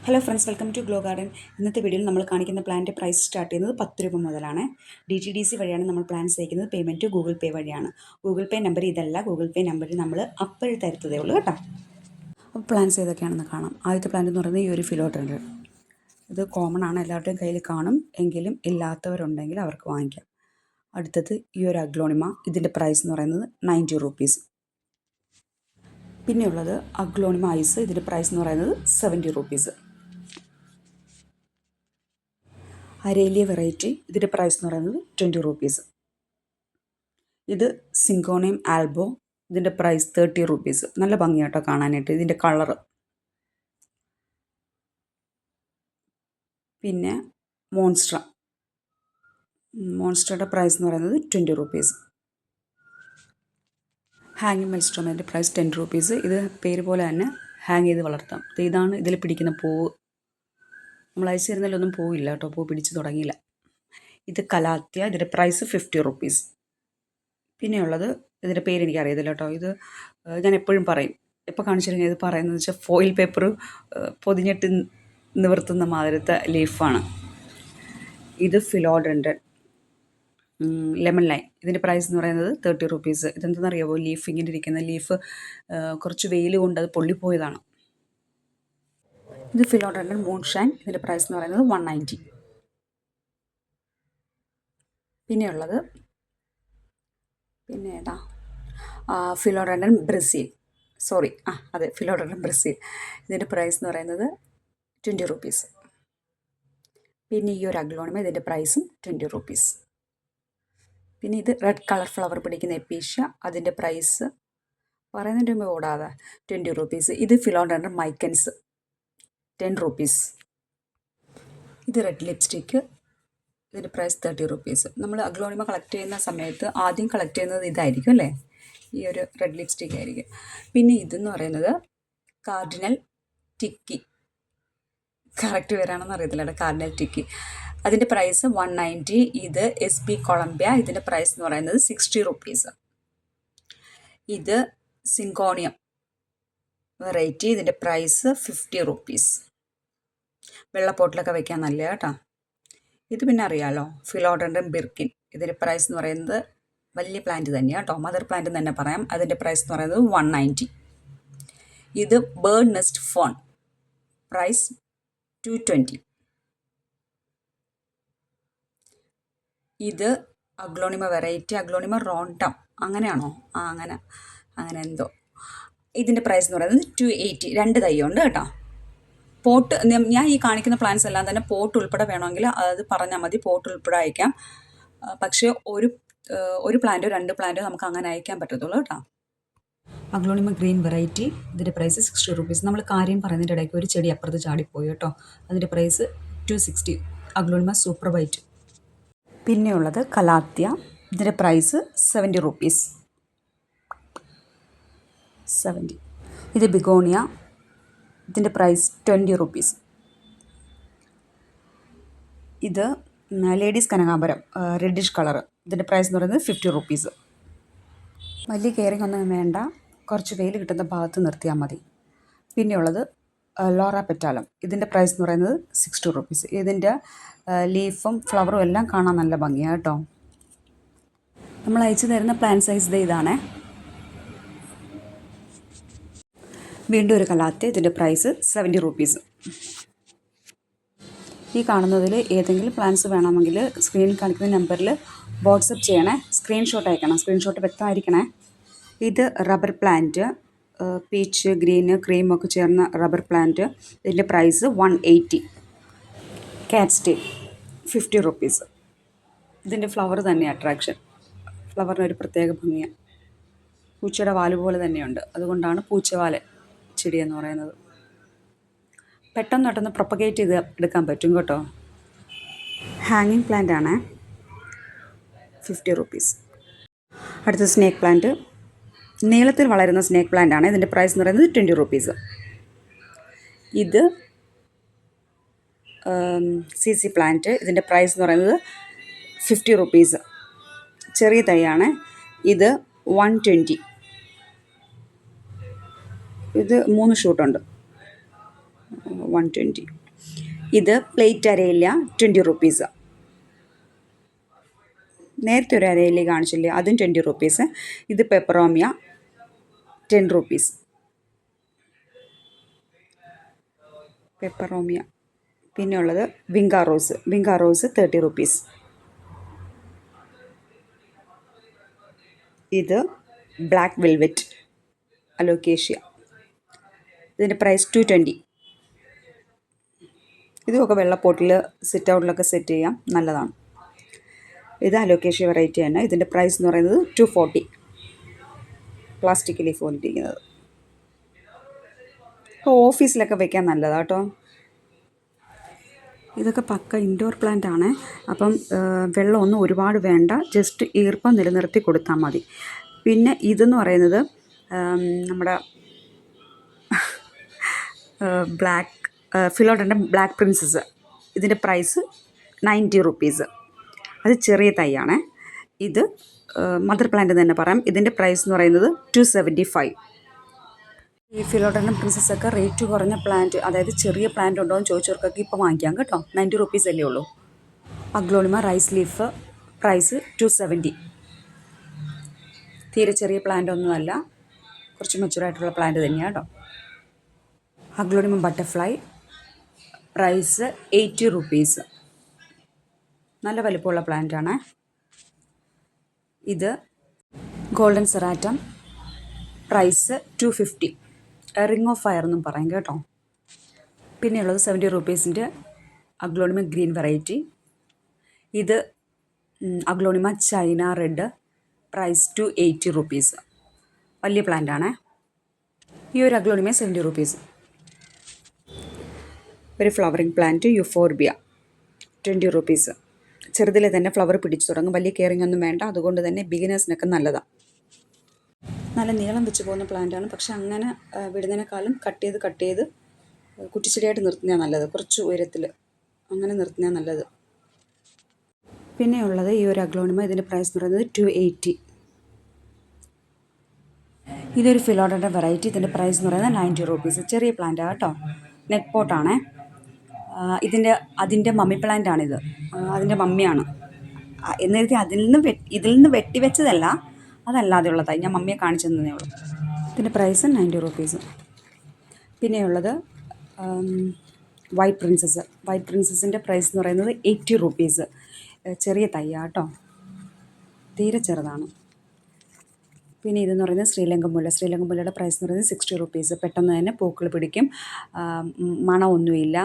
Hello friends, welcome to Glow Garden. ഇന്നത്തെ വീഡിയോയിൽ നമ്മൾ കാണിക്കുന്ന പ്ലാൻ്റെ പ്രൈസ് സ്റ്റാർട്ട് ചെയ്യുന്നത് 10 രൂപ മുതലാണ്. DTDC വഴിയാണ് നമ്മൾ പ്ലാൻസ് അയക്കുന്നത്. പേയ്മെൻറ്റ് ഗൂഗിൾ പേ വഴിയാണ്. ഗൂഗിൾ പേ നമ്പർ ഇതല്ല, ഗൂഗിൾ പേ നമ്പർ നമ്മൾ അപ്പോഴും തരുത്തതേ ഉള്ളൂ കേട്ടോ. അപ്പോൾ പ്ലാൻസ് ഏതൊക്കെയാണെന്ന് കാണാം. ആദ്യത്തെ പ്ലാന്റ് എന്ന് പറയുന്നത് ഈ ഒരു ഫിലോഡൻഡ്രൻ. ഇത് കോമൺ ആണ്, എല്ലാവരുടെയും കയ്യിൽ കാണും. എങ്കിലും ഇല്ലാത്തവരുണ്ടെങ്കിൽ അവർക്ക് വാങ്ങിക്കാം. അടുത്തത് ഈ ഒരു അഗ്ലോണിമ. ഇതിൻ്റെ പ്രൈസ് എന്ന് പറയുന്നത് 90 റുപ്പീസ്. പിന്നെയുള്ളത് അഗ്ലോണിമ ഐസ്. ഇതിൻ്റെ പ്രൈസ് എന്ന് പറയുന്നത് 70 റുപ്പീസ്. Aralia variety. ഇതിൻ്റെ പ്രൈസ് എന്ന് പറയുന്നത് 20 റുപ്പീസ്. ഇത് സിങ്കോണിയം ആൽബോ. ഇതിൻ്റെ പ്രൈസ് 30 റുപ്പീസ്. നല്ല ഭംഗിയാട്ടോ കാണാനായിട്ട് ഇതിൻ്റെ കളറ്. പിന്നെ മോൺസ്റ്ററുടെ പ്രൈസ് എന്ന് പറയുന്നത് 20 റുപ്പീസ്. ഹാങ്ങിങ് മെൽസ്ട്രോമിൻ്റെ പ്രൈസ് 10 റുപ്പീസ്. ഇത് പേര് പോലെ തന്നെ ഹാങ് ചെയ്ത് വളർത്താം. ഇതാണ് ഇതിൽ പിടിക്കുന്ന പൂവ്. നമ്മൾ അയച്ചിരുന്നാലൊന്നും പോവില്ല കേട്ടോ, പൂ പിടിച്ച് തുടങ്ങിയില്ല. ഇത് കലാത്യ. ഇതിൻ്റെ പ്രൈസ് 50 റുപ്പീസ്. പിന്നെയുള്ളത് ഇതിൻ്റെ പേര് എനിക്ക് അറിയത്തില്ല കേട്ടോ. ഇത് ഞാൻ എപ്പോഴും പറയും, എപ്പോൾ കാണിച്ചിരുന്നെങ്കിൽ ഇത് പറയുന്നത് വെച്ചാൽ ഫോയിൽ പേപ്പർ പൊതിഞ്ഞിട്ട് നിവർത്തുന്ന മാതിരത്തെ ലീഫാണ്. ഇത് ഫിലോഡൻഡ്രൻ ലെമൺ ലൈൻ. ഇതിൻ്റെ പ്രൈസ് എന്ന് പറയുന്നത് 30 റുപ്പീസ്. ഇതെന്തെന്നറിയാമോ? ലീഫ് ഇങ്ങനെ ഇരിക്കുന്ന ലീഫ് കുറച്ച് വെയിൽ കൊണ്ട് അത് പൊള്ളിപ്പോയതാണ്. ഇത് ഫിലോഡൻഡ്രൻ മൂൺഷൈൻ. ഇതിൻ്റെ പ്രൈസ് എന്ന് പറയുന്നത് 190. പിന്നെയുള്ളത് ഏതാ? Philodendron Brazil. അതെ, ഫിലോഡൻഡ്രൻ ബ്രസീൽ. ഇതിൻ്റെ പ്രൈസ് എന്ന് പറയുന്നത് 20 റുപ്പീസ്. പിന്നെ ഈ ഒരു അഗ്ലോണിമ. ഇതിൻ്റെ പ്രൈസും 20 റുപ്പീസ്. പിന്നെ ഇത് റെഡ് കളർ ഫ്ലവർ പിടിക്കുന്ന എപ്പീഷ്യ. അതിൻ്റെ പ്രൈസ് പറയുന്നതിൻ്റെ മുമ്പ് ഓടാതെ 20 റുപ്പീസ്. ഇത് ഫിലോഡൻഡ്രൻ മൈക്കൻസ്, 10 റുപ്പീസ്. ഇത് റെഡ് ലിപ്സ്റ്റിക്ക്. ഇതിൻ്റെ പ്രൈസ് 30 റുപ്പീസ്. നമ്മൾ അഗ്ലോണിമ കളക്ട് ചെയ്യുന്ന സമയത്ത് ആദ്യം കളക്ട് ചെയ്യുന്നത് ഇതായിരിക്കും അല്ലേ, ഈ ഒരു റെഡ് ലിപ്സ്റ്റിക് ആയിരിക്കും. പിന്നെ ഇതെന്ന് പറയുന്നത് കാർഡിനൽ ടിക്കി. കറക്റ്റ് പേരാണെന്ന് അറിയത്തില്ല, കാർഡിനൽ ടിക്കി. അതിൻ്റെ പ്രൈസ് 190. ഇത് SB കൊളംബിയ. ഇതിൻ്റെ പ്രൈസ് എന്ന് പറയുന്നത് 60 റുപ്പീസ്. ഇത് സിങ്കോണിയം വെറൈറ്റി. ഇതിൻ്റെ പ്രൈസ് 50 റുപ്പീസ്. വെള്ളപ്പോട്ടിലൊക്കെ വയ്ക്കാൻ നല്ല കേട്ടോ. ഇത് പിന്നെ അറിയാമല്ലോ, ഫിലോഡൻഡ്രൻ ബിർക്കിൻ. ഇതിൻ്റെ പ്രൈസ് എന്ന് പറയുന്നത് വലിയ പ്ലാന്റ് തന്നെയാണ് കേട്ടോ, മദർ പ്ലാന്റ് തന്നെ പറയാം. അതിൻ്റെ പ്രൈസ് എന്ന് പറയുന്നത് 190. ഇത് ബേർഡ് നെസ്റ്റ് ഫോൺ. പ്രൈസ് 220. ഇത് അഗ്ലോണിമ വെറൈറ്റി. അഗ്ലോണിമ റോണ്ടം അങ്ങനെയാണോ? അങ്ങനെ എന്തോ. ഇതിൻ്റെ പ്രൈസ് എന്ന് പറയുന്നത് 280. 2 തൈയുണ്ട് കേട്ടോ. പോട്ട് ഞാൻ ഈ കാണിക്കുന്ന പ്ലാന്റ്സ് എല്ലാം തന്നെ പോട്ട് ഉൾപ്പെടെ വേണമെങ്കിൽ അത് പറഞ്ഞാൽ മതി, പോട്ട് ഉൾപ്പെടെ അയക്കാം. പക്ഷേ ഒരു പ്ലാന്റോ 2 പ്ലാന്റോ നമുക്ക് അങ്ങനെ അയക്കാൻ പറ്റത്തുള്ളൂ കേട്ടോ. Aglaonema green variety. ഇതിൻ്റെ പ്രൈസ് 60 റുപ്പീസ്. നമ്മൾ കാര്യം പറയുന്നതിൻ്റെ ഇടയ്ക്ക് ഒരു ചെടി അപ്പുറത്ത് ചാടിപ്പോയി കേട്ടോ. അതിൻ്റെ പ്രൈസ് 260. Aglaonema super white. പിന്നെയുള്ളത് കലാത്യ. ഇതിൻ്റെ പ്രൈസ് 70 റുപ്പീസ്. 70. ഇത് ബിഗോണിയ. ഇതിൻ്റെ പ്രൈസ് 20 റുപ്പീസ്. ഇത് ലേഡീസ് കനകാംബരം, റെഡിഷ് കളർ. ഇതിൻ്റെ പ്രൈസ് എന്ന് പറയുന്നത് 50 റുപ്പീസ്. വലിയ കെയറിങ് ഒന്നും വേണ്ട, കുറച്ച് വെയിൽ കിട്ടുന്ന ഭാഗത്ത് നിർത്തിയാൽ മതി. പിന്നെയുള്ളത് ലോറ പെറ്റാലം. ഇതിൻ്റെ പ്രൈസ് എന്ന് പറയുന്നത് 60 റുപ്പീസ്. ഇതിൻ്റെ ലീഫും ഫ്ലവറും എല്ലാം കാണാൻ നല്ല ഭംഗിയാണ് കേട്ടോ. നമ്മൾ അയച്ചു തരുന്ന പ്ലാൻ സൈസ് ഇതാണേ. വീണ്ടും ഒരു കലാത്യ. ഇതിൻ്റെ പ്രൈസ് 70 റുപ്പീസ്. ഈ കാണുന്നതിൽ ഏതെങ്കിലും പ്ലാൻസ് വേണമെങ്കിൽ സ്ക്രീനിൽ കാണിക്കുന്ന നമ്പറിൽ വാട്സപ്പ് ചെയ്യണേ. സ്ക്രീൻഷോട്ട് അയക്കണം. സ്ക്രീൻഷോട്ട് വ്യക്തമായിരിക്കണേ. ഇത് റബ്ബർ പ്ലാന്റ്. പീച്ച്, ഗ്രീന്, ക്രീമൊക്കെ ചേർന്ന റബ്ബർ പ്ലാന്റ്. ഇതിൻ്റെ പ്രൈസ് 180. കാറ്റ് സ്റ്റേ 50 റുപ്പീസ്. ഇതിൻ്റെ ഫ്ലവർ തന്നെ അട്രാക്ഷൻ. ഫ്ലവറിന് ഒരു പ്രത്യേക ഭംഗിയാണ്. പൂച്ചയുടെ വാല് പോലെ തന്നെയുണ്ട്, അതുകൊണ്ടാണ് പൂച്ചവാല് ചെടി എന്ന് പറയുന്നത്. പെട്ടെന്ന് പ്രൊപ്പഗേറ്റ് ചെയ്ത് എടുക്കാൻ പറ്റും കേട്ടോ. ഹാങ്ങിങ് പ്ലാന്റ് ആണ്, 50 റുപ്പീസ്. അടുത്ത സ്നേക്ക് പ്ലാന്റ്. നീളത്തിൽ വളരുന്ന സ്നേക്ക് പ്ലാന്റ് ആണ്. ഇതിൻ്റെ പ്രൈസ് എന്ന് പറയുന്നത് 20 റുപ്പീസ്. ഇത് CC പ്ലാന്റ്. ഇതിൻ്റെ പ്രൈസ് എന്ന് പറയുന്നത് 50 റുപ്പീസ്. ചെറിയ തൈയാണ്. ഇത് 120. ഇത് 3 ഷൂട്ടുണ്ട്. 120. ഇത് പ്ലേറ്റ് അരയില്ല, 20 റുപ്പീസ്. നേരത്തെ ഒരു അരയില കാണിച്ചില്ലേ, അതും 20 റുപ്പീസ്. ഇത് പെപ്പറോമിയ 10 റുപ്പീസ്. പെപ്പറോമിയ. പിന്നെ ഉള്ളത് വിങ്കാ റോസ് 30 റുപ്പീസ്. ഇത് ബ്ലാക്ക് വെൽവെറ്റ് അലോക്കേഷ്യ, ഇതിൻ്റെ പ്രൈസ് 220. ഇതുമൊക്കെ വെള്ളപ്പോട്ടിൽ സിറ്റ് ഔട്ടിലൊക്കെ സെറ്റ് ചെയ്യാം, നല്ലതാണ്. ഇത് അലോക്കേഷ്യ വെറൈറ്റി തന്നെ. ഇതിൻ്റെ പ്രൈസ് എന്ന് പറയുന്നത് 240. പ്ലാസ്റ്റിക് ലീഫ് പോലിരിക്കുന്നത്. ഇപ്പോൾ ഓഫീസിലൊക്കെ വെക്കാൻ നല്ലതാണ് കേട്ടോ. ഇതൊക്കെ പക്ക ഇൻഡോർ പ്ലാന്റ് ആണ്. അപ്പം വെള്ളമൊന്നും ഒരുപാട് വേണ്ട, ജസ്റ്റ് ഈർപ്പം നിലനിർത്തി കൊടുത്താൽ മതി. പിന്നെ ഇതെന്ന് പറയുന്നത് നമ്മുടെ ഫിലോഡൻ്റെ ബ്ലാക്ക് പ്രിൻസസ്. ഇതിൻ്റെ പ്രൈസ് 90 റുപ്പീസ്. അത് ചെറിയ തൈയാണ്. ഇത് മദർ പ്ലാന്റ് തന്നെ പറയാം. ഇതിൻ്റെ പ്രൈസ് എന്ന് പറയുന്നത് 275. ഈ ഫിലോഡൻഡ്രം പ്രിൻസസ് ഒക്കെ റേറ്റ് കുറഞ്ഞ പ്ലാന്റ്, അതായത് ചെറിയ പ്ലാന്റ് ഉണ്ടോ എന്ന് ചോദിച്ചവർക്കൊക്കെ ഇപ്പോൾ വാങ്ങിക്കാം കേട്ടോ. 90 റുപ്പീസ് അല്ലേ ഉള്ളൂ. Aglaonema rice leaf price 270. തീരെ ചെറിയ പ്ലാന്റ് ഒന്നുമല്ല, കുറച്ച് മെച്ചുറായിട്ടുള്ള പ്ലാന്റ് തന്നെയാണ് കേട്ടോ. Aglaonema butterfly price 80 rupees. നല്ല വലിപ്പമുള്ള പ്ലാന്റാണ്. ഇത് golden serratum price 250. Ring of fire എന്നും പറയും കേട്ടോ. പിന്നെയുള്ളത് 70 റുപ്പീസിൻ്റെ അഗ്ലോണിമ ഗ്രീൻ വെറൈറ്റി. ഇത് aglaonema China red price 280 rupees. വലിയ പ്ലാന്റാണ്. ഈ ഒരു അഗ്ലോണിമ 70 റുപ്പീസ്. ഒരു ഫ്ലവറിങ് പ്ലാന്റ് യുഫോർബിയ 20 റുപ്പീസ്. ചെറുതിലെ തന്നെ ഫ്ലവർ പിടിച്ചു തുടങ്ങും, വലിയ കെയറിങ് ഒന്നും വേണ്ട. അതുകൊണ്ട് തന്നെ ബിഗിനേഴ്സിനൊക്കെ നല്ലതാണ്. നല്ല നീളം വെച്ച് പോകുന്ന പ്ലാന്റാണ്. പക്ഷെ അങ്ങനെ വിടുന്നതിനേക്കാളും കട്ട് ചെയ്ത് കുറ്റിച്ചെടിയായിട്ട് നിർത്തുന്നതാണ് നല്ലത്. കുറച്ച് ഉയരത്തിൽ അങ്ങനെ നിർത്തുന്നതാണ് നല്ലത്. പിന്നെയുള്ളത് ഈ ഒരു അഗ്ലോണിമ. ഇതിൻ്റെ പ്രൈസ് എന്ന് പറയുന്നത് 280. ഇതൊരു ഫിലോഡൻ്റെ വെറൈറ്റി. ഇതിൻ്റെ പ്രൈസ് എന്ന് പറയുന്നത് 90 റുപ്പീസ്. ചെറിയ പ്ലാന്റാണ് കേട്ടോ. നെറ്റ് പോട്ടാണ്. അതിൻ്റെ മമ്മി പ്ലാന്റാണിത്. അതിൻ്റെ മമ്മിയാണ്. എന്നിട്ട് ഇതിൽ നിന്ന് വെട്ടിവെച്ചതല്ല, അതല്ലാതെയുള്ളതായി ഞാൻ മമ്മിയെ കാണിച്ചു തന്നേ ഉള്ളൂ. ഇതിൻ്റെ പ്രൈസ് 90 റുപ്പീസ്. പിന്നെയുള്ളത് വൈറ്റ് പ്രിൻസസിൻ്റെ പ്രൈസ് എന്ന് പറയുന്നത് 80 റുപ്പീസ്. ചെറിയ തൈയാണ് കേട്ടോ, തീരെ ചെറുതാണ്. പിന്നെ ഇതെന്ന് പറയുന്നത് ശ്രീലങ്കൻ മുല്ലയുടെ പ്രൈസ് എന്ന് പറയുന്നത് 60 റുപ്പീസ്. പെട്ടെന്ന് തന്നെ പൂക്കൾ പിടിക്കും, മണമൊന്നുമില്ല.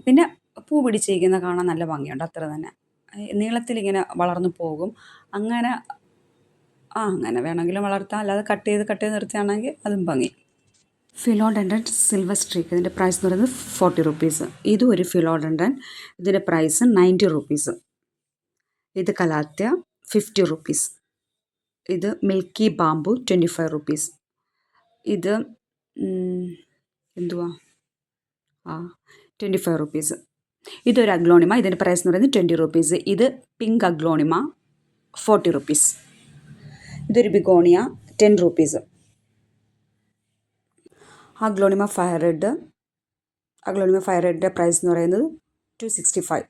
പിന്നെ പൂ പിടിച്ചിരിക്കുന്ന കാണാൻ നല്ല ഭംഗിയുണ്ട്, അത്ര തന്നെ. നീളത്തിലിങ്ങനെ വളർന്നു പോകും. അങ്ങനെ വേണമെങ്കിലും വളർത്താം, അല്ലാതെ കട്ട് ചെയ്ത് നിർത്തുകയാണെങ്കിൽ അതും ഭംഗി. Philodendron silver streak. ഇതിൻ്റെ പ്രൈസ് എന്ന് പറയുന്നത് 40 റുപ്പീസ്. ഇതും ഒരു ഫിലോഡൻഡൻ. ഇതിൻ്റെ പ്രൈസ് 90 റുപ്പീസ്. ഇത് കലാത്യ 50 റുപ്പീസ്. ഇത് മിൽക്കി ബാംബു 25 റുപ്പീസ്. ഇത് 25 റുപ്പീസ്. ഇതൊരു അഗ്ലോണിമ. ഇതിൻ്റെ പ്രൈസ് എന്ന് പറയുന്നത് 20 റുപ്പീസ്. ഇത് പിങ്ക് അഗ്ലോണിമ 40 റുപ്പീസ്. ഇതൊരു begonia 10 rupees. Aglaonema fire red price എന്ന് പറയുന്നത് 265.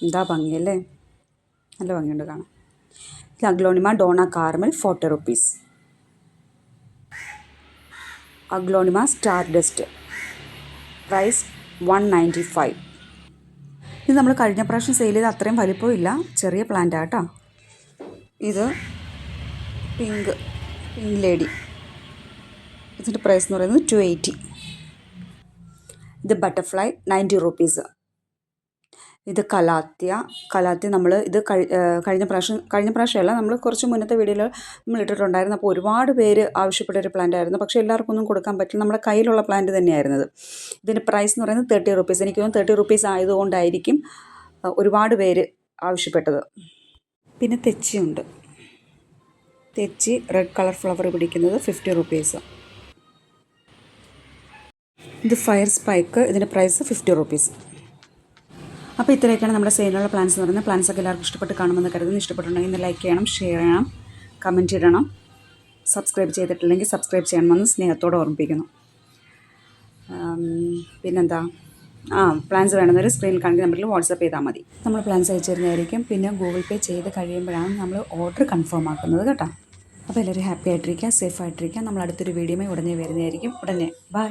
എന്താ ഭംഗിയല്ലേ, നല്ല ഭംഗിയുണ്ട് കാണാൻ. ഇത് aglaonema Dona Carmel 40 rupees. Aglaonema stardust price 195. ഇത് നമ്മൾ കഴിഞ്ഞ പ്രാവശ്യം സെയിൽ ചെയ്ത് അത്രയും വലിപ്പമില്ല, ചെറിയ പ്ലാന്റാണ് കേട്ടോ. ഇത് പിങ്ക് ലേഡി. ഇതിൻ്റെ പ്രൈസ് എന്ന് പറയുന്നത് 280. ഇത് ബട്ടർഫ്ലൈ 90 റുപ്പീസ്. ഇത് കലാത്യ നമ്മൾ ഇത് കഴിഞ്ഞ പ്രാവശ്യമല്ല, നമ്മൾ കുറച്ച് മുന്നത്തെ വീഡിയോയിൽ നമ്മൾ ഇട്ടിട്ടുണ്ടായിരുന്നു. അപ്പോൾ ഒരുപാട് പേര് ആവശ്യപ്പെട്ട ഒരു പ്ലാന്റ് ആയിരുന്നു. പക്ഷേ എല്ലാവർക്കും ഒന്നും കൊടുക്കാൻ പറ്റില്ല, നമ്മുടെ കയ്യിലുള്ള പ്ലാന്റ് തന്നെയായിരുന്നത്. ഇതിൻ്റെ പ്രൈസ് എന്ന് പറയുന്നത് 30 റുപ്പീസ്. എനിക്ക് തോന്നുന്നു 30 റുപ്പീസ് ആയതുകൊണ്ടായിരിക്കും ഒരുപാട് പേര് ആവശ്യപ്പെട്ടത്. പിന്നെ തെച്ചിയുണ്ട്. തെച്ചി റെഡ് കളർ ഫ്ലവർ പിടിക്കുന്നത് 50 റുപ്പീസ്. ഇത് ഫയർ സ്പൈക്ക്. ഇതിൻ്റെ പ്രൈസ് 50 റുപ്പീസ്. അപ്പോൾ ഇത്രയൊക്കെയാണ് നമ്മുടെ സെയിലുള്ള പ്ലാൻസ് എന്ന് പറയുന്നത്. പ്ലാൻസൊക്കെ എല്ലാവർക്കും ഇഷ്ടപ്പെട്ട് കാണുമെന്ന് കരുതുന്നു. ഇഷ്ടപ്പെട്ടുണ്ടെങ്കിൽ ഇന്ന് ലൈക്ക് ചെയ്യണം, ഷെയർ ചെയ്യണം, കമൻറ്റ് ഇടണം. സബ്സ്ക്രൈബ് ചെയ്തിട്ടില്ലെങ്കിൽ സബ്സ്ക്രൈബ് ചെയ്യണമെന്ന് സ്നേഹത്തോടെ ഓർമ്മിപ്പിക്കുന്നു. പിന്നെന്താ പ്ലാൻസ് വേണമെന്നൊരു സ്ക്രീനിൽ കാണിക്കുന്ന നമ്പറിൽ വാട്സപ്പ് ചെയ്താൽ മതി. നമ്മൾ പ്ലാൻസ് അയച്ചു തരുന്നതായിരിക്കും. പിന്നെ ഗൂഗിൾ പേ ചെയ്ത് കഴിയുമ്പോഴാണ് നമ്മൾ ഓർഡർ കൺഫേം ആക്കുന്നത് കേട്ടോ. അപ്പോൾ എല്ലാവരും ഹാപ്പി ആയിട്ടിരിക്കുക, സേഫ് ആയിട്ടിരിക്കുക. നമ്മൾ അടുത്തൊരു വീഡിയോയുമായി ഉടനെ വരുന്നതായിരിക്കും. ഉടനെ ബൈ.